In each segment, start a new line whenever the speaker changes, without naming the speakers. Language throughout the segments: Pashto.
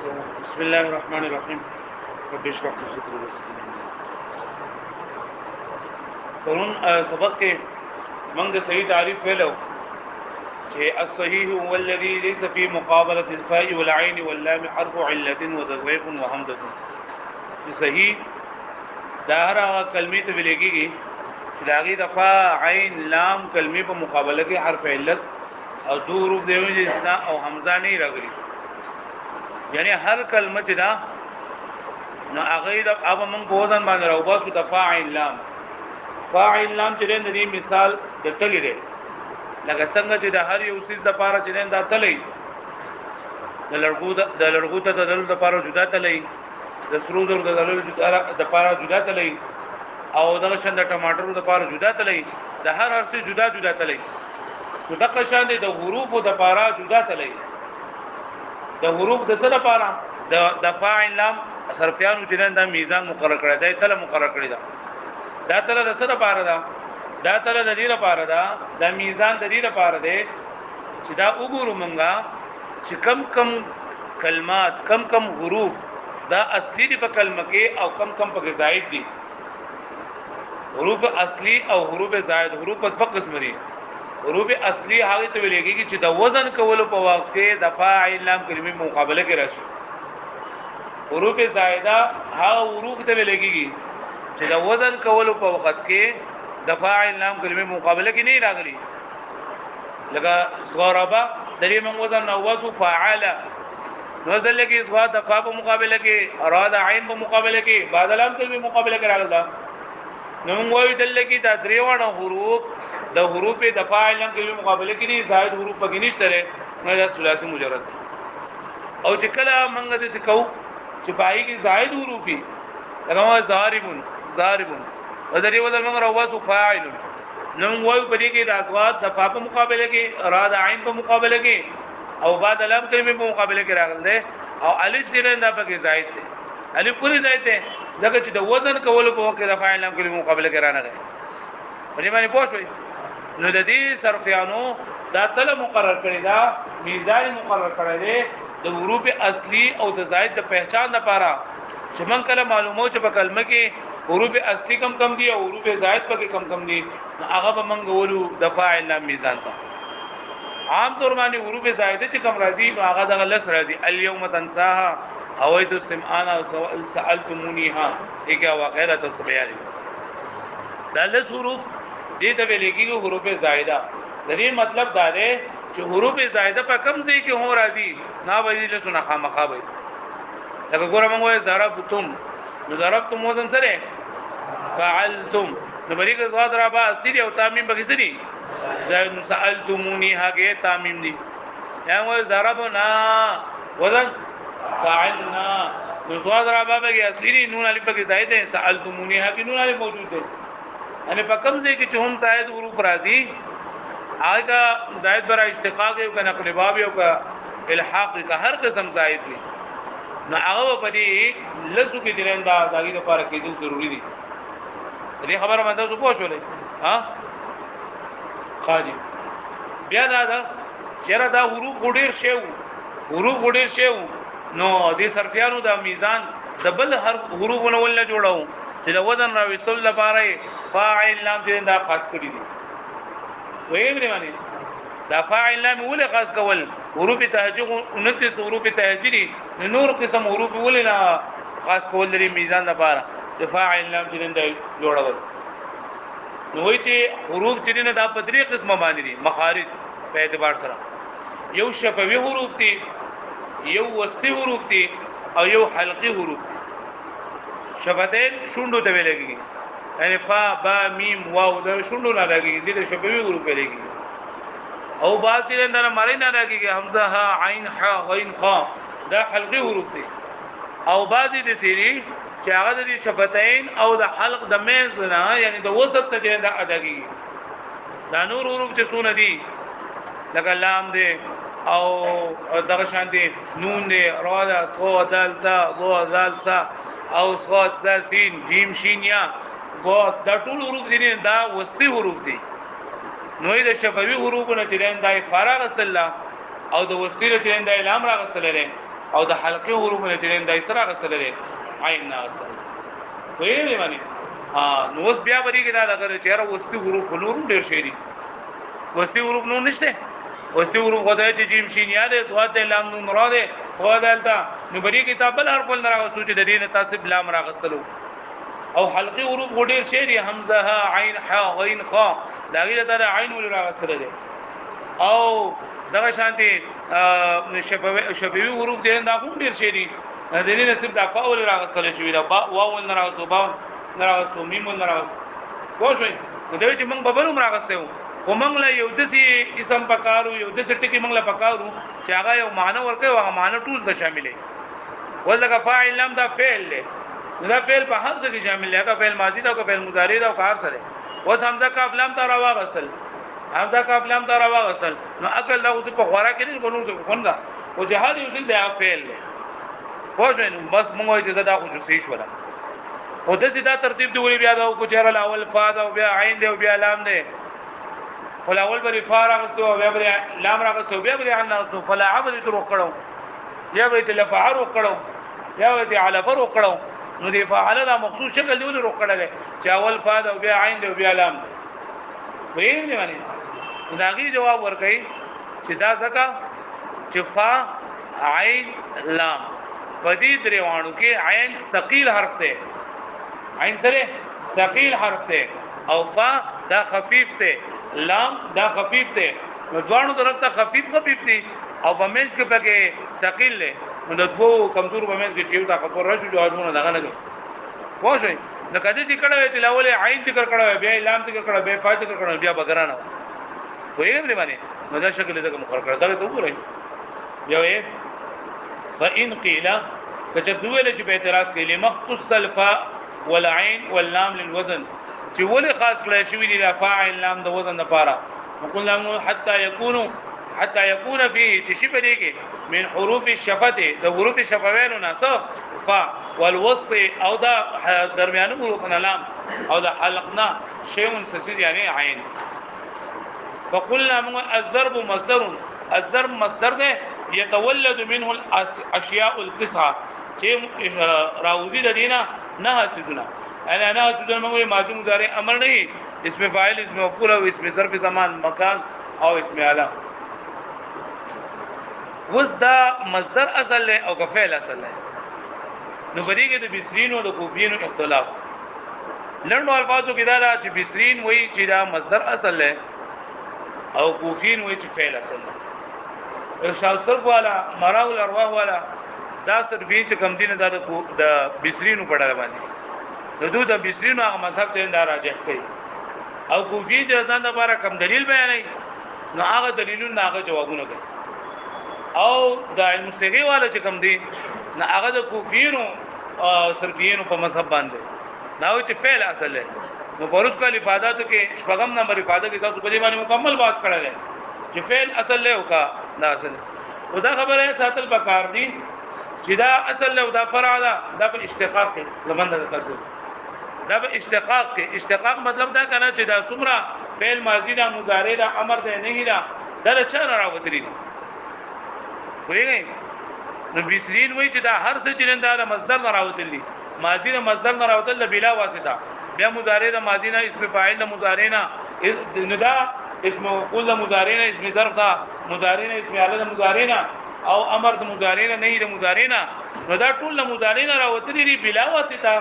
بسم الله الرحمن الرحیم. رب اشرح لي صدري ويسر لي امري. پرون سبق کې موږ د صحیح تعریف ویلو چې الصحيح هو الذي ليس في مقابله الفاء والعين واللام حرف عله وتضعيف وهمزه. صحیح دا هغه کلمې ته ویل کېږي چې داغي د فا عین لام کلمې په مقابله کې حرف علت او دو حروف دی چې اسنا او حمزه نه راغلي. یعنی هر کلمه چې دا نو هغه د اب من په وزن باندې راوباسو د فاعل لام چې د دې مثال د تلې دی لکه څنګه چې د هر یو سیس د پاره چې دا تلې د لړغو ته د دلو د پاره جدا تلې د سرو زر د دلو د پاره جدا تلې او دغه شند ټماټر د پاره جدا تلې د هر څه جدا تلې نو دغه شان د حروف د پاره جدا تلې د حروف د سره لپاره د فاعل لام صرفیانو جنن دا میزان مقرر کړی دی تل مقرر کړی دا تل د سره لپاره دا تل د دې لپاره دا میزان د دې لپاره دی چې دا وګورو مونږه چې کم کلمات کم حروف دا اصلي دی په کلمه کې او کم په زائد دي. حروف اصلي او حروف زائد حروف په قسم دي. حروف اصلي هغه ته ویل کېږي چې د وزن کولو په وخت کې د فاعل لام کلمې مقابله کې راشي. حروف زائده هغه حروف ته ویل کېږي چې د وزن کولو په وخت کې د فاعل لام کلمې مقابله کې نه راغلي. لکه ضربه د دې من وزن نو وصف فعل نزل کې صفات د فا په مقابله کې اراد عین په مقابله کې بعد لام کلمې مقابله کې راغله. نو موږ دل کې دا دریوانه حروف د حروف د فاعل لام کلمې مقابله کې دي زائد حروف پکې نشته لري نو دا ثلاثي مجرد او چې کله موږ د څه کو چې پای کې زائد حروف دي لکه ضاربون ودري ولر موږ راوځو فاعل نو موږ په دې کې د اصوات د فا په مقابله کې اراد عین په مقابله کې او بعد لام کلمې په مقابله کې راغله او الف سره نه پکې زائد دي الف پوری زائد ده ځکه چې د وزن کولو په وخت کې د فاعل لام کلمې مقابله کې رانه غي باندې باندې پوښوي نو د دې صرفیانو دا تل مقرر کړی دا میزان مقرر کړی دی د حروف اصلي او د زائد د پہچان لپاره چې من کله معلومو چې په کلمه کې حروف اصلي کم دي او حروف زائد پکې کم دي هغه به من غولو د فاعل لام میزان ته عام طور باندې حروف زائده چې کم راځي نو هغه د لس راځي اليوم تنساها اويت السمعان سالتمونيها ایګه واقعه تصبیه دا لس حروف دې ته ویل کېږي حروف زائده. د دې مطلب دا دی چې حروف زائده په کم ځای کې هو راځي نا ویل له سنا خامخا وي. لکه ګوره موږ وایو ضربتم نو ضربتم وزن سره فعلتم نو بری که زاد را با اصلي او تامیم بګی سری زائد سالتمونی هغه تامیم دي یا موږ ضربنا وزن فعلنا نو زاد را با بګی اصلي نون الف بګی زائد ہے سالتمونی هغه نون الف موجود ده یعنی په کوم ځای کې چې هم زائد حروف راځي هغه زائد برا اشتقاق او نقل باب او الحاق کا هر قسم زائد دي نو هغه په دې لسو کې جننده داګه لپاره کې ضروري دي. دې خبره باندې څه پوښولې ها خاجي بیا دا چیرې دا حروف وړیر شیو نو دې صرفیانو دا میزان د بل هر حروفونه ول جوړاو چې د وزن راوستل لپاره فاعل لام دې دا خاص کړی دي. وایي باندې دا فاعل لام ول خاص کول حروف تهجد 29 حروف تهجدي نور قسم حروف ول نه خاص کول لري میزان لپاره چې فاعل لام دې دا جوړاول. نو وایي چې حروف چې نه دا په درې قسمه باندې دي مخارج په اعتبار سره یو شفوي حروف دي یو وسطي حروف دي او یو حلقي حروف دي. شفتین شوندو ته ویل کېږي یعنی فا با میم واو دا شوندو نه راګي دي د شفوي حروف ویل کېږي او باصل نه مری نه راګي حمزه ها عین ح غین خا دا حلقي حروف دي او بعضی د سری چې هغه د شفتین او د حلق د مینز نه یعنی د وسط ته دا ادا کیږي. دا نور حروف چې سونه دي لکه لام دي او دغه شان دي نون دي را دا تو دال تا ضو دال سا او صاد ز سین جیم شین یا دا ټول حروف دي دا وسطي حروف دي. نو د شفوي حروفونه چې دای فارغ استله او د وسطي چې دای لام راغستل لري او د حلقي حروف نه چې د اسره غستل دي عین نه غستل ویلې باندې نو اوس بیا بری کې دا اگر چیرې وستي حروف نور ډیر شي دي وستي حروف نور نشته وستي حروف خدای چې جیم شین یاده سواد لام نون را ده هو دلته نو بری کتاب بل حرف نه راغ سوچ د دین تاسب لام راغستلو او حلقي حروف ډیر شي دي حمزه ها عین ح غین خ دا غیر ته عین ول راغستل دي او دغه شانتي شفوي حروف دي دا کوم ډیر شي دي د دې نسب د فاول راغستل شوی دا با واو نه راغستو با نه راغستو میم نه راغستو کوشي دوی چې موږ ببلوم راغستو خو موږ له یو دسي اسم پکارو یو دسي ټکی موږ له پکارو چې هغه یو معنی ورکوي هغه معنی ټول د شاملې ولکه فاعل لام دا فعل له دا فعل په هر څه کې شامل دی هغه فعل ماضی دا او فعل مضارع دا او کار سره اوس حمزه کاف لام ته راوغسل حمزه کاف لام ته راوغسل نو عقل دا اوس په خورا کې نه بنو څه خوندا او جهاد یوسل دا فعل له خوښ نو بس موږ چې زدا خو صحیح شولا خو د سیدا ترتیب دی ولې بیا دا او چهره الاول فا دا او بیا عین دی او بیا لام دی فلاول بری فا راغستو او بیا بری لام راغستو بیا بری عن راغستو فلا عبد تر وکړو یا به تل فعل وکړو یا به على فر وکړو نو دی فعل دا مخصوص شکل دی ولې وکړل چې اول فا دا او بیا عین دی او بیا لام ویل دی باندې داغي جواب ورکړي چې دا ځکه چې فا عین لام بدی دروانو کې عین ثقيل حرف ته عین سره ثقيل حرف ته او فا دا خفیف ته لام دا خفیف ته نو دوانو طرف ته خفیف دي او بمنځ کې پکې ثقيل له نو د دوه کمزور بمنځ کې چې دا خبر راشي جوابونه دغه نه کوي شوي د کدي چې کړه چې لاول عین ذکر کړه بیا لام ذکر کړه بیا فا ذکر کړه بیا بګرانه وایي دی باندې نو دا شکل دغه مقرر کړه دا ته وګورئ یو یې فإن قيل کچدوله چې په اعتراض کې لمختص الفاء والعين واللام للوزن چې ولې خاص کړی شوی دی فاعل لام د وزن لپاره وقل لهم حتى يكون فيه چې شی په دې کې من حروف الشفته د حروف شفوینو ناسه فا والوسط او دا درمیانو حروف لام او دا حلقنا شیء سسید یعنی عین فقلنا الضرب مصدر ده يتولد منه الاشياء التسعه چې راوزی د دینه نه سيدنا انا سيدنا موږ ماضي مضارع امر نه اسم فاعل اسم مفعول او اسم ظرف زمان مکان او اسم اعلی وس دا مصدر اصل له او فعل اصل له نو بری کې د بسرین او د کوفین اختلاف لړنو الفاظو کې دا چې بسرین وایي چې دا مصدر اصل له او کوفین وایي چې فعل اصل له ارشاد صرف والا مراو الارواح والا دا صرفین چې کم دین د بسرینو په ډول باندې د دوه د بسرینو هغه مذهب ته دا راجح کوي او کوفی چې ځان لپاره کم دلیل بیانوي نو هغه دلیلونه هغه جوابونه کوي او د علم صحیح والا چې کم دي نو هغه د کوفیینو صرفینو په مذهب باندې نو چې فعل اصل له نو پروس کال افاداتو کې شپږم نمبر افاده کې تاسو په دې باندې مکمل باس کړل چې فعل اصل له او کا دا اصل او دا خبره ساتل پکار دي چې دا اصل له دا فرع دا په اشتقاق کې لمنده ترسل دا په اشتقاق کې اشتقاق مطلب دا کنه چې دا څومره فعل ماضی دا مضارع دا امر دا نه دا چا راوتري وایي نو بسرین وایي چې دا هر څه چې دا مصدر نه راوتلی ماضی نه مصدر نه راوتل بلا واسطه بیا مضارع د ماضی نه اسم فاعل د مضارع نه ندا اسم مفعول د مضارع نه اسم ظرف دا مضارع نه اسم اعلی د مضارع نه او امر د مضارع نه د مضارع نه نو دا ټول د مضارع نه راوتلی دی بلا واسطه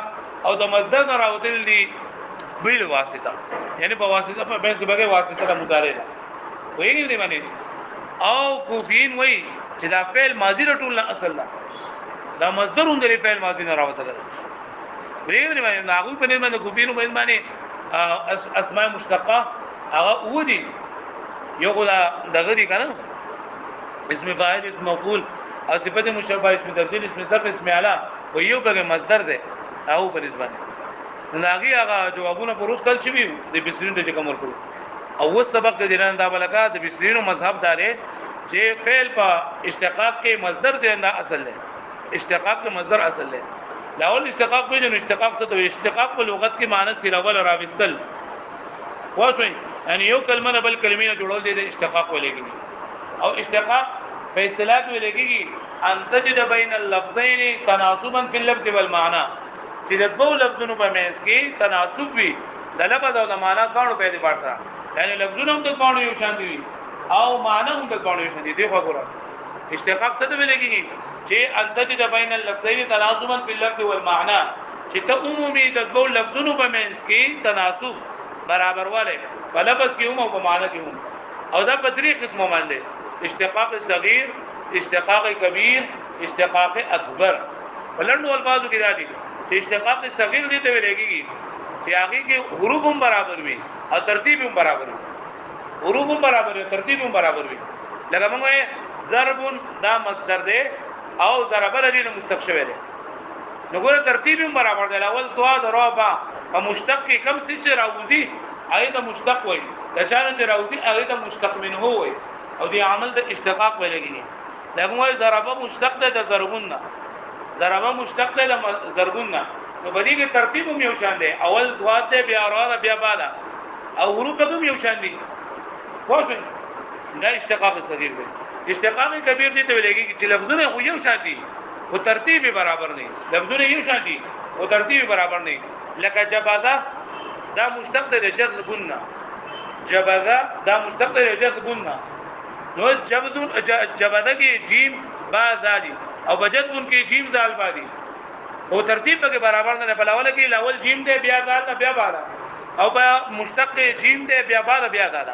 او د مصدر نه راوتلی دی بلا واسطه یعنی په واسطه په بیس کې بغیر واسطه د مضارع نه وایي دی باندې او کوفین وایي چې دا فعل ماضی رټول نه اصل دا مصدر هم د فعل ماضی نه راوتل ویل باندې هغه په نوم د کوفینو باندې اسماء مشتقه هغه ودی یو غلا دغه دي کنه اسم فاعل اسم مفعول او صفت مشبہ اسم تفضیل اسم ظرف اسم اعلی و یو به مصدر ده او په نسبت لاغي هغه جوابونه پروس کول شي د بسرین د کوم ورکو او سبق د جنان دا بلکا د بسرینو مذهب داره چې فعل په اشتقاق کې مصدر دی نه اصل له اشتقاق کې مصدر اصل له لاول اشتقاق به نو اشتقاق څه دی اشتقاق په لغت کې معنی سیرول راوستل واښوي یعنی یو کلمه بل کلمې نه جوړول دي د اشتقاق ولګي او اشتقاق په اصطلاح کې لګيږي ان تجد بین اللفظین تناسبا فی اللفظ والمعنى چې د دوه لفظونو په منځ کې تناسب وي د لفظ او د معنا کانو په اعتبار سره یعنی لفظونه هم د کانو یو شان دي او معنا هم د کانو یو شان دي دی خو ګورئ اشتقاق څه ته لګيږي چې ان تجد بین اللفظین تناسبا فی اللفظ والمعنى چې ته عمومي د دوه لفظونو په منځ کې تناسب برابر والے په لفظ کې هم او په معنا کې هم او دا په درې قسمه باندې اشتقاق صغیر اشتقاق کبیر اشتقاق اکبر ولنو الفاظو کې راځي چې اشتقاق صغیر دي ته ویلېږي چې هغه کې حروف هم برابر وي او ترتیب هم برابر وي حروف هم برابر وي ترتیب هم برابر وي لکه موږ ضرب دا مصدر دی او ضرب لري مستقشوي دی نو ګوره ترتیب هم برابر دی اول سواد رابع او مشتق کم څه راوځي هغه د مشتق وي د چانه چې راوځي هغه د مشتق منه وي او دی عمل د اشتقاق ولګي لکه موږ ضرب مشتق دی د ضربنا ضرب مشتق دی د ضربنا نو بدی کې ترتیب هم یو شان دی اول سواد دی بیا را بیا بالا او حروف هم یو شان دي واښه دا اشتقاق صغیر دی اشتقاق کبیر دی ته ولګي چې لفظونه خو یو شان دي او ترتیب برابر نه لفظونه یو شان دي او ترتیب برابر نه لکه جبذا دا مشتق دی د جذبنا جبذا دا مشتق دی د جذبنا نو جبذا کې جیم با زادي او بجذبن کې جیم دال بادي او ترتیب به برابر نه په لاول کې لاول جیم دی بیا دال بیا بالا او بیا مشتق جیم دی بیا بالا بیا دال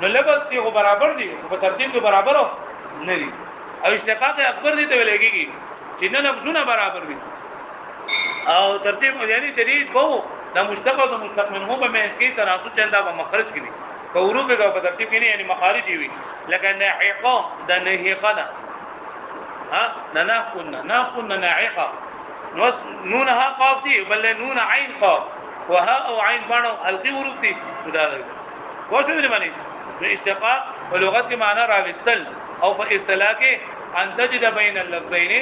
نو لفظ کې خو برابر دي په ترتیب کې برابر نه دي او اشتقاق اکبر دي ته ولګيږي چې نه لفظونه برابر وي او ترتیب یعنی تدریج وو د مشتق او د مشتق منه په منځ کې تناسب چنده په مخرج کې دي په حروف کې په ترتیب کې نه یعنی مخارج وي لکه ناعقه د نهقنا ها ناقنا ناعقه نونها قاف دي بل نون عين قاف وها او عين باندې حلقي حروف دي دا واښو دې باندې اشتقاق په لغت کې معنی راوستل او په اصطلاح کې ان تجد بین اللفظین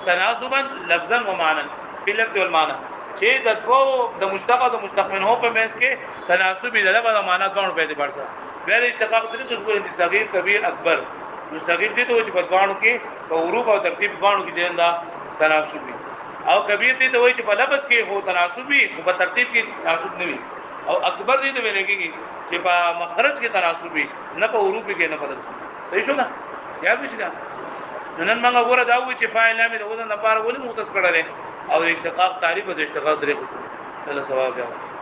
تناسبا لفظا ومعنى په لفظ والمعنى چې د دوه د مشتق او د مشتق منه په منځ کې تناسب د لفظ او معنا کوم په اعتبار سره بیا اشتقاق درې قسمه دي صغیر کبیر اکبر نو صغیر دي ته چې په غاڼو کې په حروف او ترتیب غاڼو کې دنده تناسب وي او کبیر دي ته وایي چې په لفظ کې هو تناسب وي او په ترتیب کې تناسب نه وي او اکبر دي ته ویل کېږي چې په مخرج کې تناسب وي نه په حروف کې نه په لفظ صحیح شو نه یاد وشي دا نن موږ وګوره دا وایي چې فاعل لامه د وزن لپاره ولې مختص کړل او اشتقاق تعریف او اشتقاق درې قسم سره ثواب